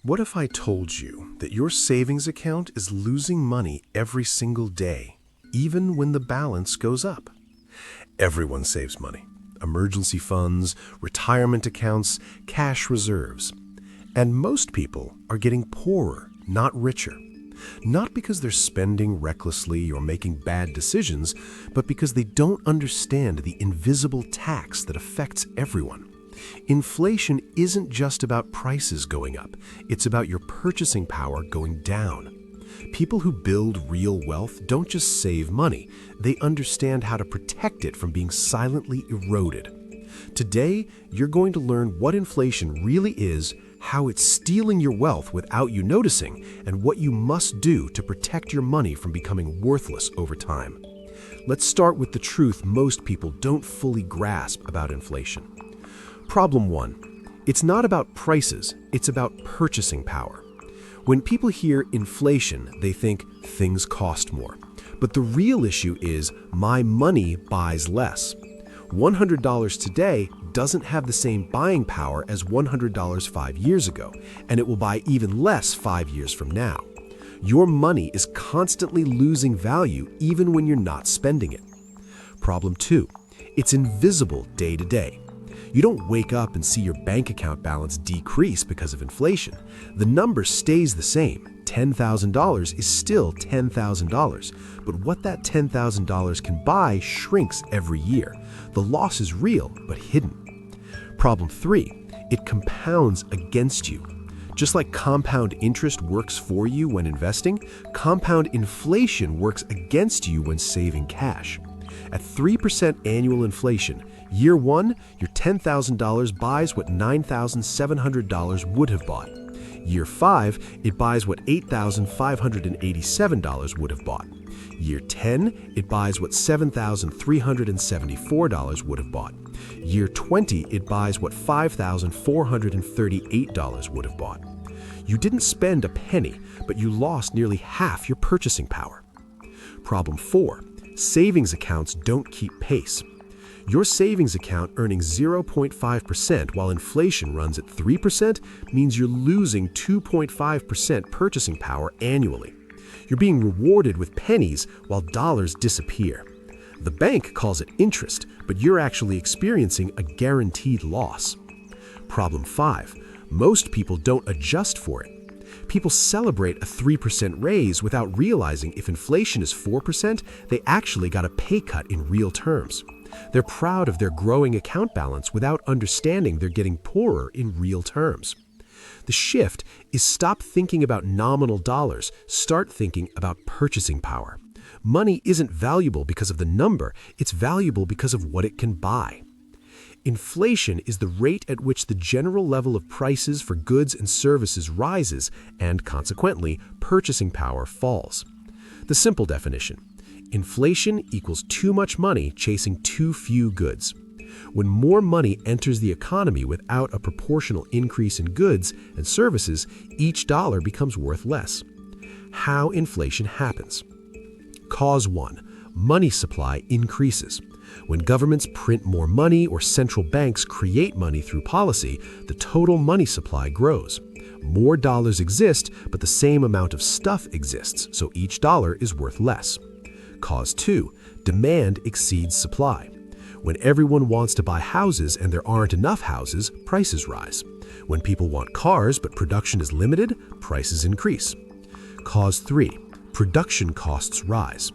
What if I told you that your savings account is losing money every single day, even when the balance goes up? Everyone saves money. Emergency funds, retirement accounts, cash reserves. And most people are getting poorer, not richer. Not because they're spending recklessly or making bad decisions, but because they don't understand the invisible tax that affects everyone. Inflation isn't just about prices going up, it's about your purchasing power going down. People who build real wealth don't just save money, they understand how to protect it from being silently eroded. Today, you're going to learn what inflation really is, how it's stealing your wealth without you noticing, and what you must do to protect your money from becoming worthless over time. Let's start with the truth most people don't fully grasp about inflation. Problem 1. It's not about prices, it's about purchasing power. When people hear inflation, they think things cost more. But the real issue is my money buys less. $100 today doesn't have the same buying power as $100 5 years ago, and it will buy even less 5 years from now. Your money is constantly losing value even when you're not spending it. Problem 2. It's invisible day to day. You don't wake up and see your bank account balance decrease because of inflation. The number stays the same. $10,000 is still $10,000, but what that $10,000 can buy shrinks every year. The loss is real, but hidden. Problem 3, it compounds against you. Just like compound interest works for you when investing, compound inflation works against you when saving cash. At 3% annual inflation, year 1, your $10,000 buys what $9,700 would have bought. Year 5, it buys what $8,587 would have bought. Year 10, it buys what $7,374 would have bought. Year 20, it buys what $5,438 would have bought. You didn't spend a penny, but you lost nearly half your purchasing power. Problem 4. Savings accounts don't keep pace. Your savings account earning 0.5% while inflation runs at 3% means you're losing 2.5% purchasing power annually. You're being rewarded with pennies while dollars disappear. The bank calls it interest, but you're actually experiencing a guaranteed loss. Problem 5. Most people don't adjust for it. People celebrate a 3% raise without realizing if inflation is 4%, they actually got a pay cut in real terms. They're proud of their growing account balance without understanding they're getting poorer in real terms. The shift is stop thinking about nominal dollars, start thinking about purchasing power. Money isn't valuable because of the number, it's valuable because of what it can buy. Inflation is the rate at which the general level of prices for goods and services rises and, consequently, purchasing power falls. The simple definition: inflation equals too much money chasing too few goods. When more money enters the economy without a proportional increase in goods and services, each dollar becomes worth less. How inflation happens. Cause 1. Money supply increases. When governments print more money or central banks create money through policy, the total money supply grows. More dollars exist, but the same amount of stuff exists, so each dollar is worth less. Cause 2. Demand exceeds supply. When everyone wants to buy houses and there aren't enough houses, prices rise. When people want cars but production is limited, prices increase. Cause 3. Production costs rise.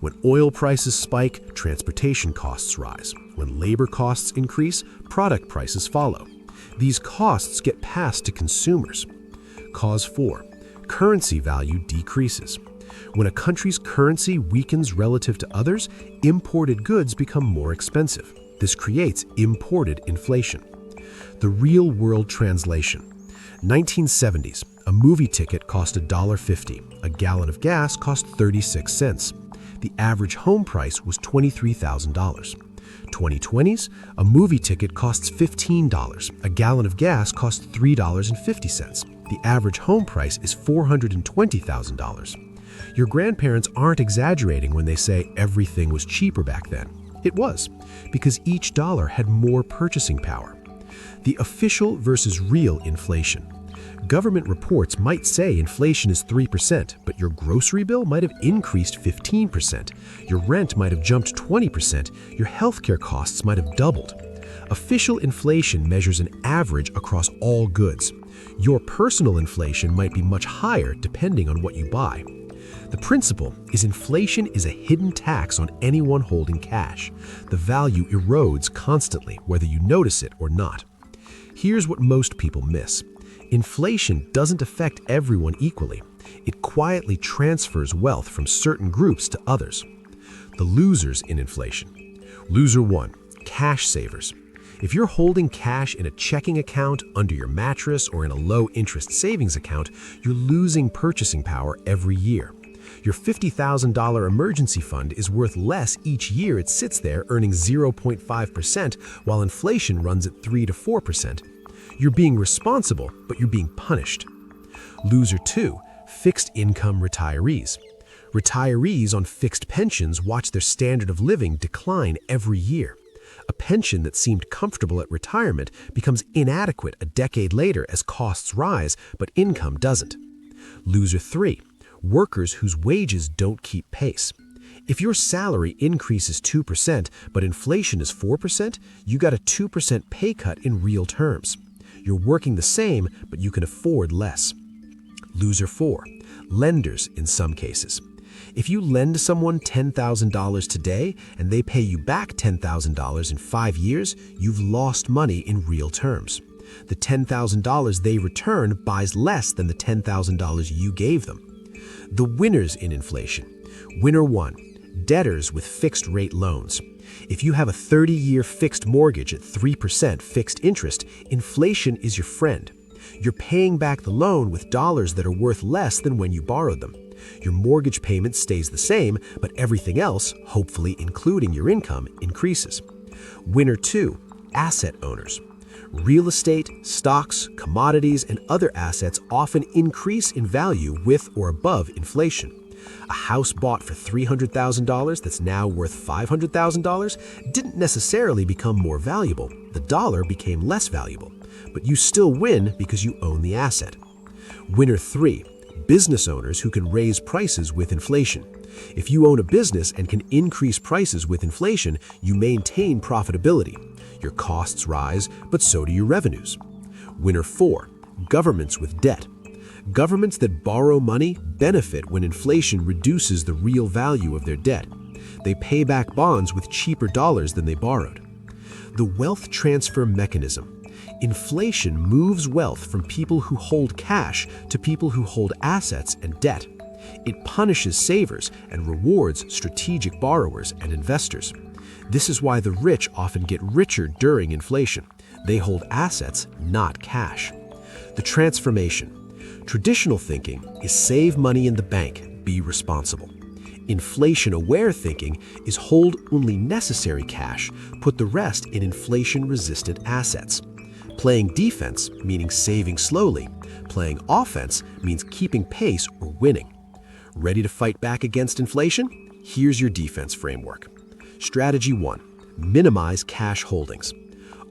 When oil prices spike, transportation costs rise. When labor costs increase, product prices follow. These costs get passed to consumers. Cause 4. Currency value decreases. When a country's currency weakens relative to others, imported goods become more expensive. This creates imported inflation. The real-world translation. 1970s, a movie ticket cost $1.50. A gallon of gas cost 36 cents. The average home price was $23,000. 2020s, a movie ticket costs $15. A gallon of gas costs $3.50. The average home price is $420,000. Your grandparents aren't exaggerating when they say everything was cheaper back then. It was, because each dollar had more purchasing power. The official versus real inflation. Government reports might say inflation is 3%, but your grocery bill might have increased 15%. Your rent might have jumped 20%. Your healthcare costs might have doubled. Official inflation measures an average across all goods. Your personal inflation might be much higher depending on what you buy. The principle is inflation is a hidden tax on anyone holding cash. The value erodes constantly, whether you notice it or not. Here's what most people miss. Inflation doesn't affect everyone equally. It quietly transfers wealth from certain groups to others. The losers in inflation. Loser 1, cash savers. If you're holding cash in a checking account, under your mattress, or in a low-interest savings account, you're losing purchasing power every year. Your $50,000 emergency fund is worth less each year it sits there earning 0.5% while inflation runs at 3 to 4%. You're being responsible, but you're being punished. Loser 2, fixed income retirees. Retirees on fixed pensions watch their standard of living decline every year. A pension that seemed comfortable at retirement becomes inadequate a decade later as costs rise, but income doesn't. Loser 3, workers whose wages don't keep pace. If your salary increases 2%, but inflation is 4%, you got a 2% pay cut in real terms. You're working the same, but you can afford less. Loser 4, lenders in some cases. If you lend someone $10,000 today and they pay you back $10,000 in 5 years, you've lost money in real terms. The $10,000 they return buys less than the $10,000 you gave them. The winners in inflation. Winner 1, debtors with fixed-rate loans. If you have a 30-year fixed mortgage at 3% fixed interest, inflation is your friend. You're paying back the loan with dollars that are worth less than when you borrowed them. Your mortgage payment stays the same, but everything else, hopefully including your income, increases. Winner 2, asset owners. Real estate, stocks, commodities, and other assets often increase in value with or above inflation. A house bought for $300,000 that's now worth $500,000 didn't necessarily become more valuable. The dollar became less valuable, but you still win because you own the asset. Winner 3, business owners who can raise prices with inflation. If you own a business and can increase prices with inflation, you maintain profitability. Your costs rise, but so do your revenues. Winner 4, governments with debt. Governments that borrow money benefit when inflation reduces the real value of their debt. They pay back bonds with cheaper dollars than they borrowed. The wealth transfer mechanism. Inflation moves wealth from people who hold cash to people who hold assets and debt. It punishes savers and rewards strategic borrowers and investors. This is why the rich often get richer during inflation. They hold assets, not cash. The transformation. Traditional thinking is save money in the bank, be responsible. Inflation-aware thinking is hold only necessary cash, put the rest in inflation-resistant assets. Playing defense, meaning saving slowly. Playing offense means keeping pace or winning. Ready to fight back against inflation? Here's your defense framework. Strategy 1, minimize cash holdings.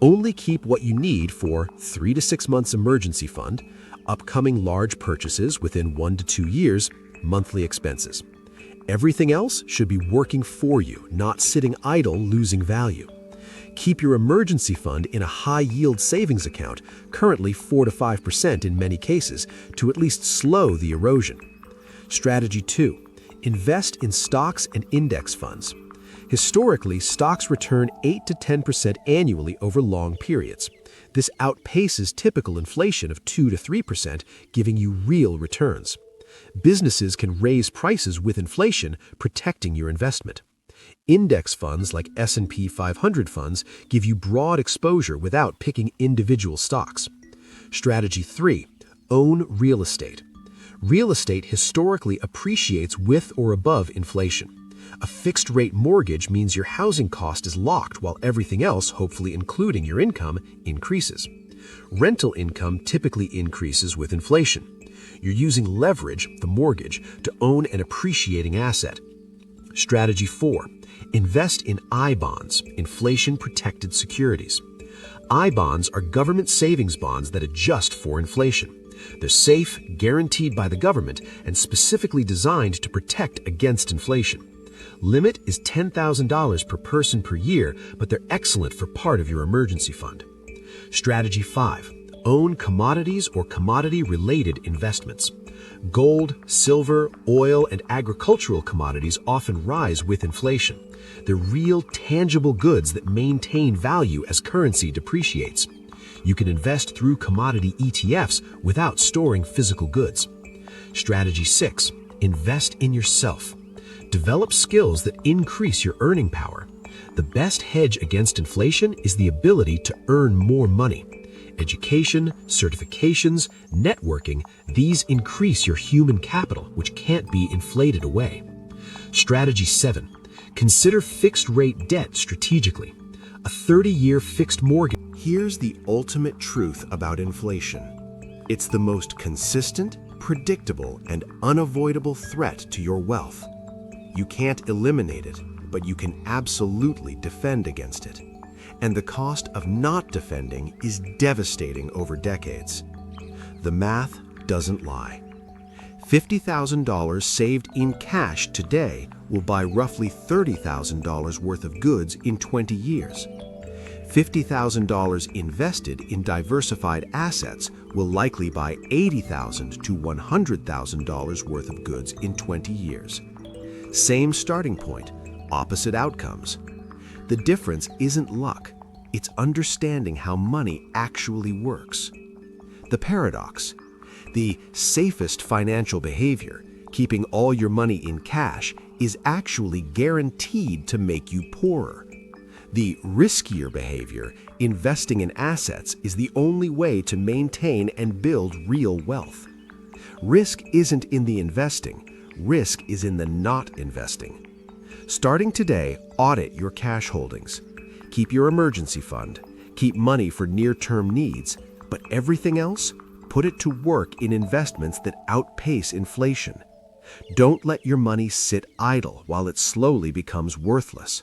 Only keep what you need for 3 to 6 months emergency fund, upcoming large purchases within 1 to 2 years, monthly expenses. Everything else should be working for you, not sitting idle losing value. Keep your emergency fund in a high-yield savings account, currently 4 to 5% in many cases, to at least slow the erosion. Strategy 2, invest in stocks and index funds. Historically, stocks return 8 to 10% annually over long periods. This outpaces typical inflation of 2 to 3%, giving you real returns. Businesses can raise prices with inflation, protecting your investment. Index funds like S&P 500 funds give you broad exposure without picking individual stocks. Strategy 3, own real estate. Real estate historically appreciates with or above inflation. A fixed-rate mortgage means your housing cost is locked while everything else, hopefully including your income, increases. Rental income typically increases with inflation. You're using leverage, the mortgage, to own an appreciating asset. Strategy 4, invest in I-bonds, inflation-protected securities. I-bonds are government savings bonds that adjust for inflation. They're safe, guaranteed by the government, and specifically designed to protect against inflation. Limit is $10,000 per person per year, but they're excellent for part of your emergency fund. Strategy 5. Own commodities or commodity-related investments. Gold, silver, oil, and agricultural commodities often rise with inflation. They're real, tangible goods that maintain value as currency depreciates. You can invest through commodity ETFs without storing physical goods. Strategy 6. Invest in yourself. Develop skills that increase your earning power. The best hedge against inflation is the ability to earn more money. Education, certifications, networking, these increase your human capital, which can't be inflated away. Strategy 7. Consider fixed-rate debt strategically. A 30-year fixed mortgage. Here's the ultimate truth about inflation. It's the most consistent, predictable, and unavoidable threat to your wealth. You can't eliminate it, but you can absolutely defend against it. And the cost of not defending is devastating over decades. The math doesn't lie. $50,000 saved in cash today will buy roughly $30,000 worth of goods in 20 years. $50,000 invested in diversified assets will likely buy $80,000 to $100,000 worth of goods in 20 years. Same starting point, opposite outcomes. The difference isn't luck, it's understanding how money actually works. The paradox: the safest financial behavior, keeping all your money in cash, is actually guaranteed to make you poorer. The riskier behavior, investing in assets, is the only way to maintain and build real wealth. Risk isn't in the investing, risk is in the not investing. Starting today, audit your cash holdings. Keep your emergency fund. Keep money for near-term needs. But everything else, put it to work in investments that outpace inflation. Don't let your money sit idle while it slowly becomes worthless.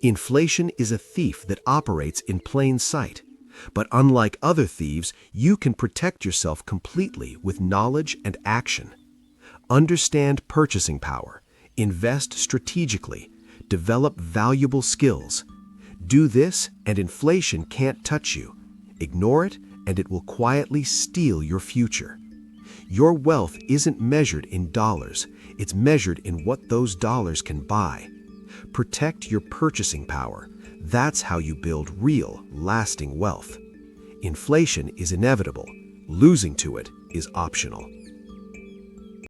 Inflation is a thief that operates in plain sight. But unlike other thieves, you can protect yourself completely with knowledge and action. Understand purchasing power. Invest strategically. Develop valuable skills. Do this and inflation can't touch you. Ignore it and it will quietly steal your future. Your wealth isn't measured in dollars. It's measured in what those dollars can buy. Protect your purchasing power. That's how you build real, lasting wealth. Inflation is inevitable. Losing to it is optional.